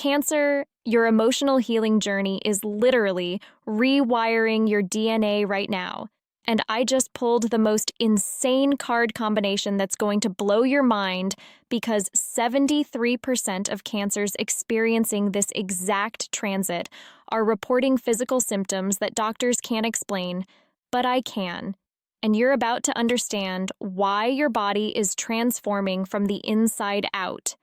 Cancer, your emotional healing journey is literally rewiring your DNA right now. And I just pulled the most insane card combination that's going to blow your mind because 73% of cancers experiencing this exact transit are reporting physical symptoms that doctors can't explain, but I can. And you're about to understand why your body is transforming from the inside out.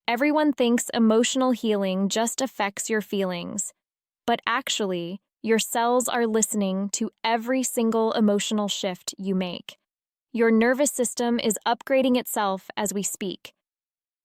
Everyone thinks emotional healing just affects your feelings, but actually, your cells are listening to every single emotional shift you make. Your nervous system is upgrading itself as we speak.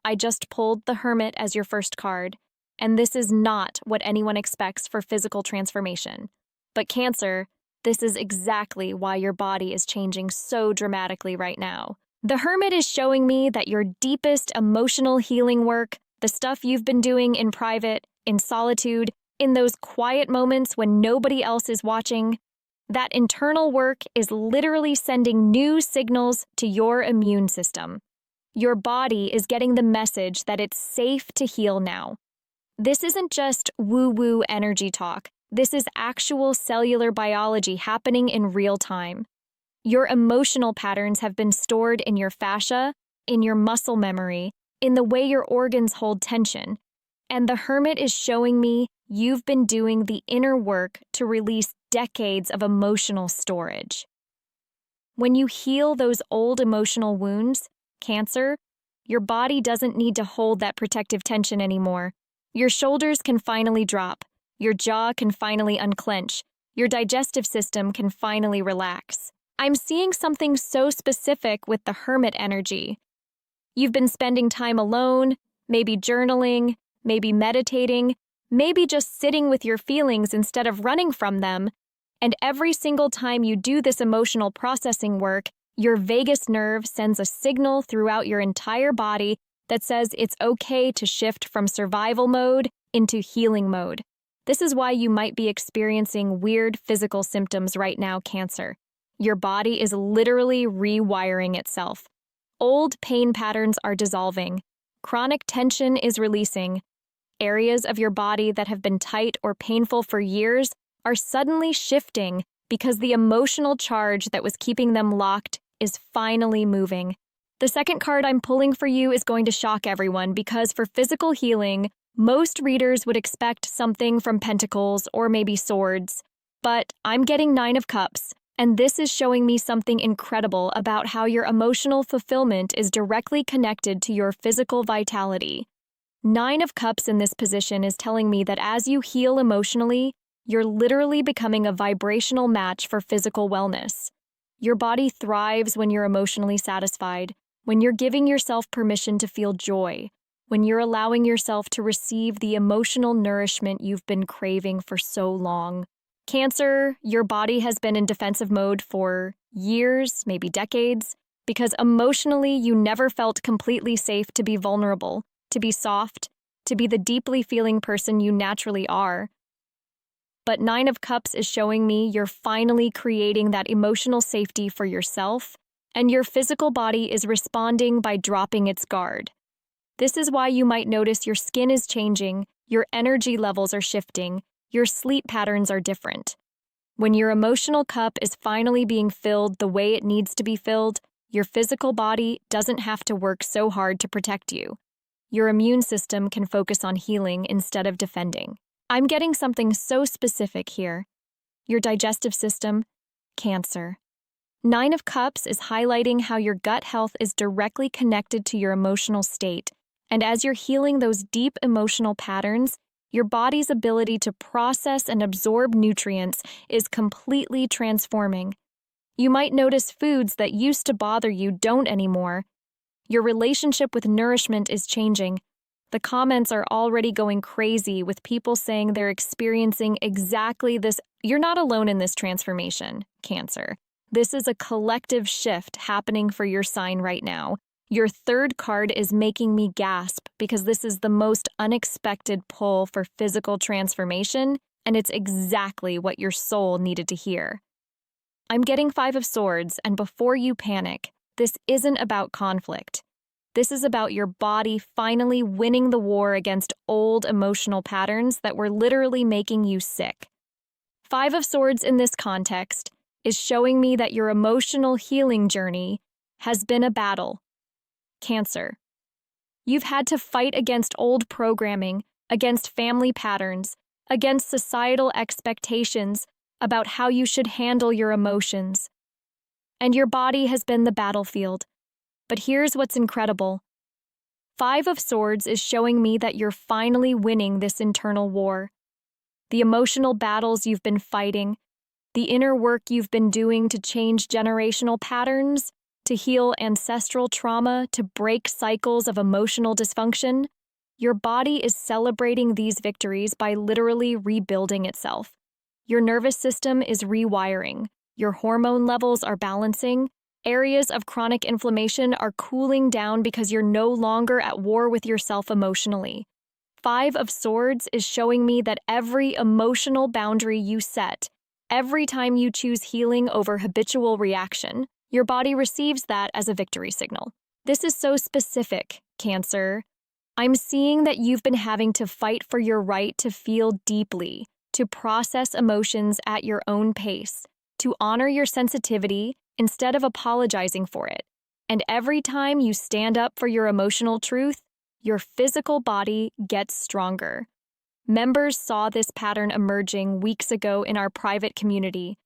I just pulled the Hermit as your first card, and this is not what anyone expects for physical transformation. But Cancer, this is exactly why your body is changing so dramatically right now. The Hermit is showing me that your deepest emotional healing work, the stuff you've been doing in private, in solitude, in those quiet moments when nobody else is watching, that internal work is literally sending new signals to your immune system. Your body is getting the message that it's safe to heal now. This isn't just woo-woo energy talk. This is actual cellular biology happening in real time. Your emotional patterns have been stored in your fascia, in your muscle memory, in the way your organs hold tension. And the Hermit is showing me you've been doing the inner work to release decades of emotional storage. When you heal those old emotional wounds, Cancer, your body doesn't need to hold that protective tension anymore. Your shoulders can finally drop. Your jaw can finally unclench. Your digestive system can finally relax. I'm seeing something so specific with the Hermit energy. You've been spending time alone, maybe journaling, maybe meditating, maybe just sitting with your feelings instead of running from them. And every single time you do this emotional processing work, your vagus nerve sends a signal throughout your entire body that says it's okay to shift from survival mode into healing mode. This is why you might be experiencing weird physical symptoms right now, Cancer. Your body is literally rewiring itself. Old pain patterns are dissolving. Chronic tension is releasing. Areas of your body that have been tight or painful for years are suddenly shifting because the emotional charge that was keeping them locked is finally moving. The second card I'm pulling for you is going to shock everyone because for physical healing, most readers would expect something from Pentacles or maybe Swords. But I'm getting 9 of Cups. And this is showing me something incredible about how your emotional fulfillment is directly connected to your physical vitality. 9 of Cups in this position is telling me that as you heal emotionally, you're literally becoming a vibrational match for physical wellness. Your body thrives when you're emotionally satisfied, when you're giving yourself permission to feel joy, when you're allowing yourself to receive the emotional nourishment you've been craving for so long. Cancer, your body has been in defensive mode for years, maybe decades, because emotionally you never felt completely safe to be vulnerable, to be soft, to be the deeply feeling person you naturally are. But 9 of Cups is showing me you're finally creating that emotional safety for yourself, and your physical body is responding by dropping its guard. This is why you might notice your skin is changing, your energy levels are shifting, your sleep patterns are different. When your emotional cup is finally being filled the way it needs to be filled, your physical body doesn't have to work so hard to protect you. Your immune system can focus on healing instead of defending. I'm getting something so specific here. Your digestive system, Cancer. 9 of Cups is highlighting how your gut health is directly connected to your emotional state, and as you're healing those deep emotional patterns, your body's ability to process and absorb nutrients is completely transforming. You might notice foods that used to bother you don't anymore. Your relationship with nourishment is changing. The comments are already going crazy with people saying they're experiencing exactly this. You're not alone in this transformation, Cancer. This is a collective shift happening for your sign right now. Your third card is making me gasp because this is the most unexpected pull for physical transformation, and it's exactly what your soul needed to hear. I'm getting 5 of Swords, and before you panic, this isn't about conflict. This is about your body finally winning the war against old emotional patterns that were literally making you sick. Five of Swords in this context is showing me that your emotional healing journey has been a battle. Cancer. You've had to fight against old programming, against family patterns, against societal expectations about how you should handle your emotions. And your body has been the battlefield. But here's what's incredible. Five of Swords is showing me that you're finally winning this internal war. The emotional battles you've been fighting, the inner work you've been doing to change generational patterns, to heal ancestral trauma, to break cycles of emotional dysfunction, your body is celebrating these victories by literally rebuilding itself. Your nervous system is rewiring, your hormone levels are balancing, areas of chronic inflammation are cooling down because you're no longer at war with yourself emotionally. Five of Swords is showing me that every emotional boundary you set, every time you choose healing over habitual reaction, your body receives that as a victory signal. This is so specific, Cancer. I'm seeing that you've been having to fight for your right to feel deeply, to process emotions at your own pace, to honor your sensitivity instead of apologizing for it. And every time you stand up for your emotional truth, your physical body gets stronger. Members saw this pattern emerging weeks ago in our private community.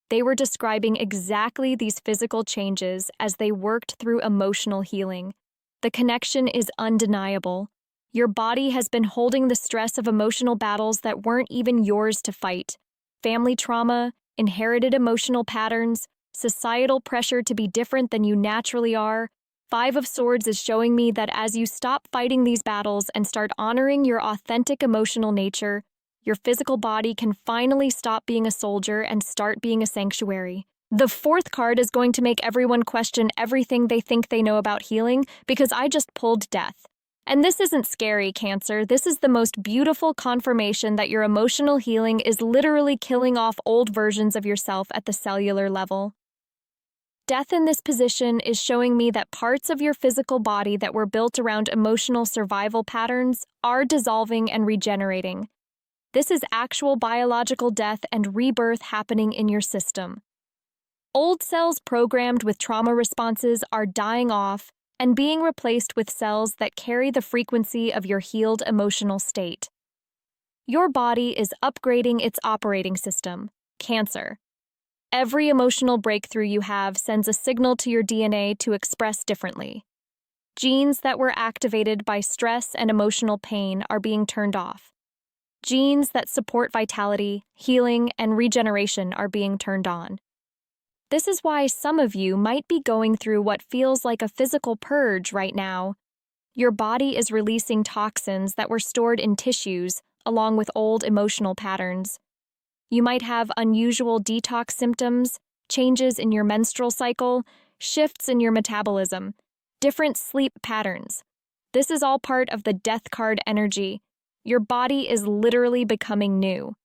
They were describing exactly these physical changes as they worked through emotional healing. The connection is undeniable. Your body has been holding the stress of emotional battles that weren't even yours to fight. Family trauma, inherited emotional patterns, societal pressure to be different than you naturally are. Five of Swords is showing me that as you stop fighting these battles and start honoring your authentic emotional nature, your physical body can finally stop being a soldier and start being a sanctuary. The fourth card is going to make everyone question everything they think they know about healing because I just pulled Death. And this isn't scary, Cancer. This is the most beautiful confirmation that your emotional healing is literally killing off old versions of yourself at the cellular level. Death in this position is showing me that parts of your physical body that were built around emotional survival patterns are dissolving and regenerating. This is actual biological death and rebirth happening in your system. Old cells programmed with trauma responses are dying off and being replaced with cells that carry the frequency of your healed emotional state. Your body is upgrading its operating system, Cancer. Every emotional breakthrough you have sends a signal to your DNA to express differently. Genes that were activated by stress and emotional pain are being turned off. Genes that support vitality, healing, and regeneration are being turned on. This is why some of you might be going through what feels like a physical purge right now. Your body is releasing toxins that were stored in tissues, along with old emotional patterns. You might have unusual detox symptoms, changes in your menstrual cycle, shifts in your metabolism, different sleep patterns. This is all part of the Death card energy. Your body is literally becoming new.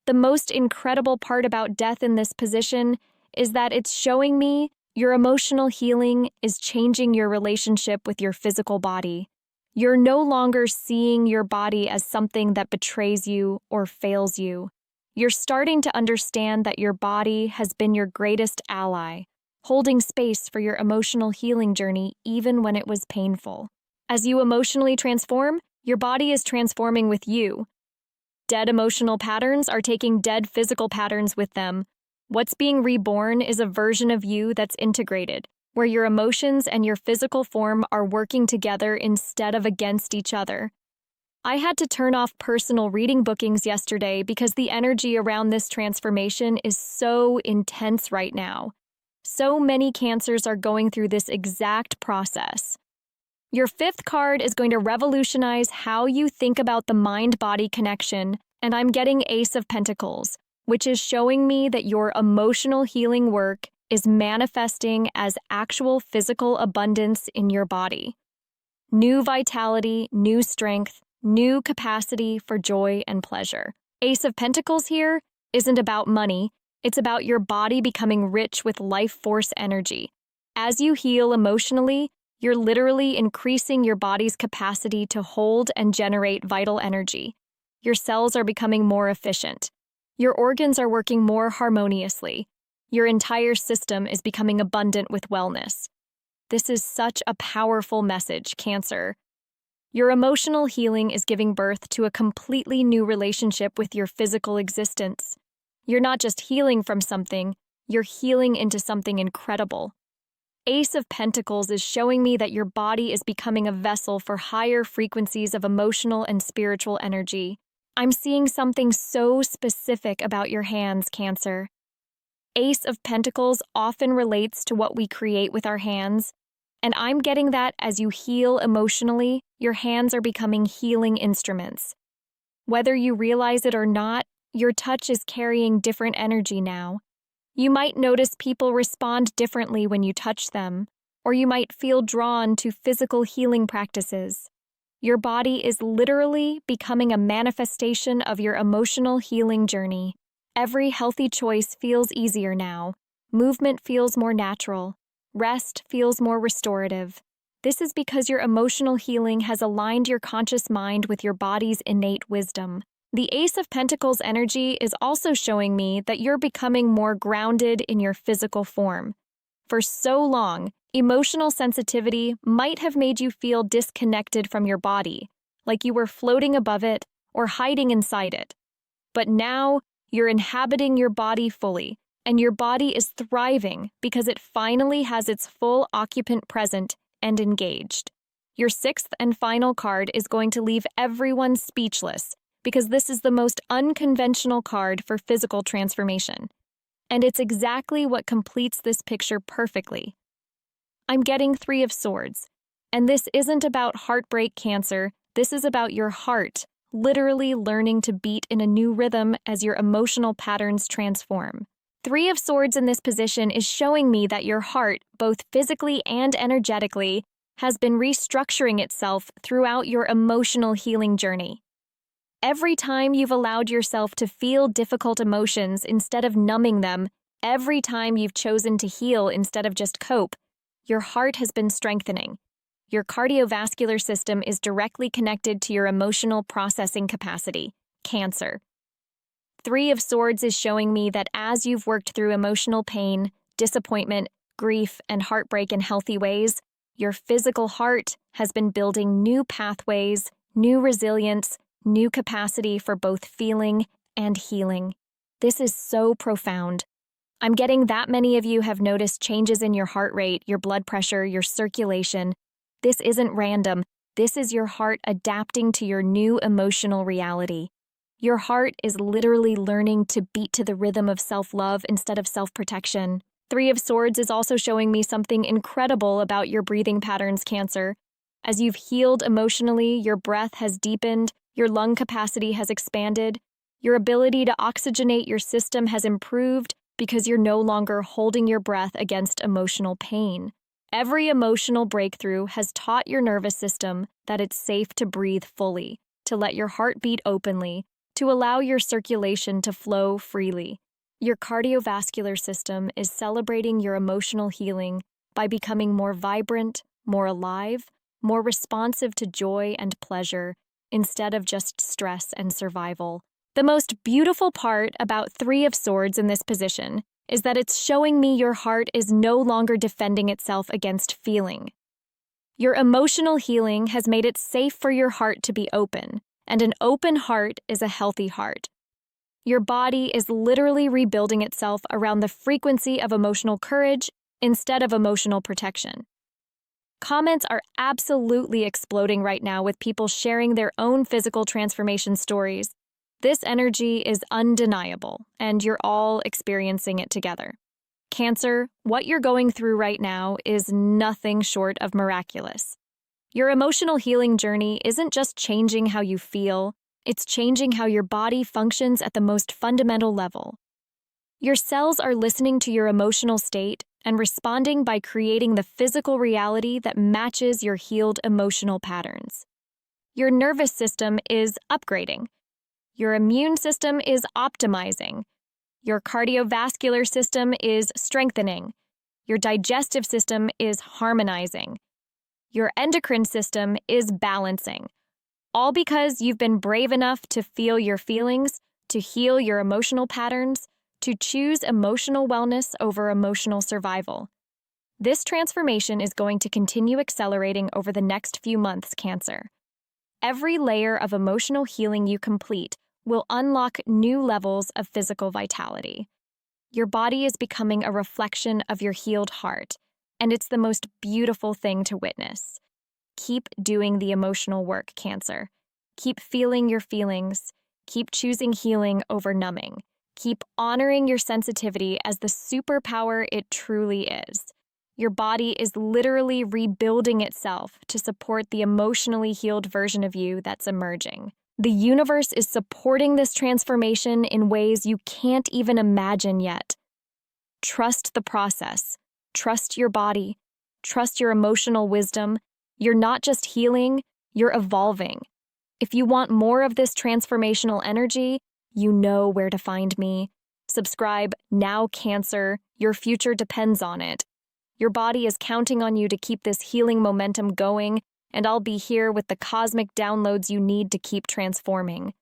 The most incredible part about Death in this position is that it's showing me your emotional healing is changing your relationship with your physical body. You're no longer seeing your body as something that betrays you or fails you. You're starting to understand that your body has been your greatest ally, holding space for your emotional healing journey even when it was painful. As you emotionally transform, your body is transforming with you. Dead emotional patterns are taking dead physical patterns with them. What's being reborn is a version of you that's integrated, where your emotions and your physical form are working together instead of against each other. I had to turn off personal reading bookings yesterday because the energy around this transformation is so intense right now. So many Cancers are going through this exact process. Your fifth card is going to revolutionize how you think about the mind-body connection, and I'm getting Ace of Pentacles, which is showing me that your emotional healing work is manifesting as actual physical abundance in your body. New vitality, new strength, new capacity for joy and pleasure. Ace of Pentacles here isn't about money, it's about your body becoming rich with life force energy. As you heal emotionally, You're literally increasing your body's capacity to hold and generate vital energy. Your cells are becoming more efficient. Your organs are working more harmoniously. Your entire system is becoming abundant with wellness. This is such a powerful message, Cancer. Your emotional healing is giving birth to a completely new relationship with your physical existence. You're not just healing from something, you're healing into something incredible. Ace of Pentacles is showing me that your body is becoming a vessel for higher frequencies of emotional and spiritual energy. I'm seeing something so specific about your hands, Cancer. Ace of Pentacles often relates to what we create with our hands, and I'm getting that as you heal emotionally, your hands are becoming healing instruments. Whether you realize it or not, your touch is carrying different energy now. You might notice people respond differently when you touch them, or you might feel drawn to physical healing practices. Your body is literally becoming a manifestation of your emotional healing journey. Every healthy choice feels easier now. Movement feels more natural. Rest feels more restorative. This is because your emotional healing has aligned your conscious mind with your body's innate wisdom. The Ace of Pentacles energy is also showing me that you're becoming more grounded in your physical form. For so long, emotional sensitivity might have made you feel disconnected from your body, like you were floating above it or hiding inside it. But now, you're inhabiting your body fully, and your body is thriving because it finally has its full occupant present and engaged. Your sixth and final card is going to leave everyone speechless because this is the most unconventional card for physical transformation. And it's exactly what completes this picture perfectly. I'm getting Three of Swords, and this isn't about heartbreak, Cancer. This is about your heart literally learning to beat in a new rhythm as your emotional patterns transform. Three of Swords in this position is showing me that your heart, both physically and energetically, has been restructuring itself throughout your emotional healing journey. Every time you've allowed yourself to feel difficult emotions instead of numbing them, every time you've chosen to heal instead of just cope, your heart has been strengthening. Your cardiovascular system is directly connected to your emotional processing capacity, Cancer. Three of Swords is showing me that as you've worked through emotional pain, disappointment, grief, and heartbreak in healthy ways, your physical heart has been building new pathways, new resilience, new capacity for both feeling and healing. This is so profound. I'm getting that many of you have noticed changes in your heart rate, your blood pressure, your circulation. This isn't random. This is your heart adapting to your new emotional reality. Your heart is literally learning to beat to the rhythm of self-love instead of self-protection. Three of Swords is also showing me something incredible about your breathing patterns, Cancer. As you've healed emotionally, your breath has deepened, your lung capacity has expanded, your ability to oxygenate your system has improved because you're no longer holding your breath against emotional pain. Every emotional breakthrough has taught your nervous system that it's safe to breathe fully, to let your heart beat openly, to allow your circulation to flow freely. Your cardiovascular system is celebrating your emotional healing by becoming more vibrant, more alive, more responsive to joy and pleasure, instead of just stress and survival. The most beautiful part about Three of Swords in this position is that it's showing me your heart is no longer defending itself against feeling. Your emotional healing has made it safe for your heart to be open, and an open heart is a healthy heart. Your body is literally rebuilding itself around the frequency of emotional courage instead of emotional protection. Comments are absolutely exploding right now with people sharing their own physical transformation stories. This energy is undeniable, and you're all experiencing it together. Cancer, what you're going through right now is nothing short of miraculous. Your emotional healing journey isn't just changing how you feel, it's changing how your body functions at the most fundamental level. Your cells are listening to your emotional state and responding by creating the physical reality that matches your healed emotional patterns. Your nervous system is upgrading. Your immune system is optimizing. Your cardiovascular system is strengthening. Your digestive system is harmonizing. Your endocrine system is balancing. All because you've been brave enough to feel your feelings, to heal your emotional patterns, to choose emotional wellness over emotional survival. This transformation is going to continue accelerating over the next few months, Cancer. Every layer of emotional healing you complete will unlock new levels of physical vitality. Your body is becoming a reflection of your healed heart, and it's the most beautiful thing to witness. Keep doing the emotional work, Cancer. Keep feeling your feelings. Keep choosing healing over numbing. Keep honoring your sensitivity as the superpower it truly is. Your body is literally rebuilding itself to support the emotionally healed version of you that's emerging. The universe is supporting this transformation in ways you can't even imagine yet. Trust the process. Trust your body. Trust your emotional wisdom. You're not just healing, you're evolving. If you want more of this transformational energy, you know where to find me. Subscribe now, Cancer. Your future depends on it. Your body is counting on you to keep this healing momentum going, and I'll be here with the cosmic downloads you need to keep transforming.